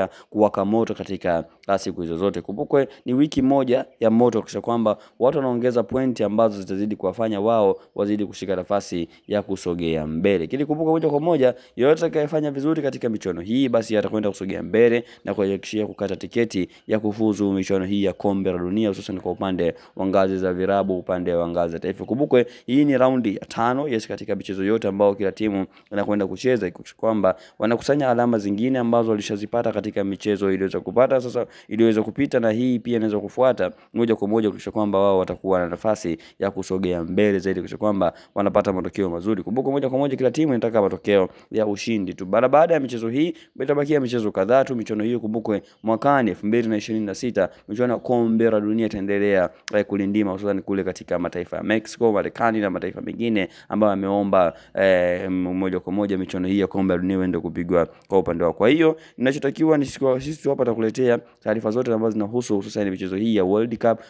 kuendelea kuwaka moto katika siku hizo zote. Kumbukwe ni wiki moja ya moto, kisha kwamba watu wanaongeza pointi ambazo zitazidi kuwafanya wao wazidi kushika nafasi ya kusogea mbele. Kile kumbuka moja kwa moja, yoyote atakayefanya vizuri katika michuano hii basi atakwenda kusogea mbele na kuhakikishia kukata tiketi ya kufuzu michuano hii ya kombe la dunia, hususan kwa upande wa ngazi za virabu, upande wa ngazi za taifa. Kumbukwe hii ni raundi ya 5 katika michezo yote ambao kila timu inakwenda kucheza, kwamba wanakusanya alama zingine ambazo walishazipata katika michezo iliyoweza kupata sasa iliyoweza kupita, na hii pia inaweza kufuata moja kwa moja kisha kwamba wao watakuwa na nafasi ya kusogea mbele zaidi, kisha kwamba wanapata matokeo mazuri. Kumbuka moja kwa moja kila timu inataka matokeo ya ushindi tu. Baada ya michezo hii itabakia michezo kadhaa tu. Michuano hiyo kumbukwe mwakani 2026 michuano ya kombe la dunia itaendelea kulindima, hususan kule katika mataifa ya Mexico, Marekani na mataifa mengine ambayo yameomba moja kwa moja michuano hii ya kombe la dunia iende kupigwa kwa upande wao. Kwa hiyo ninachotakiwa ni sisi hapa tutakuletea taarifa zote ambazo zinahusu hususan michezo hii ya World Cup.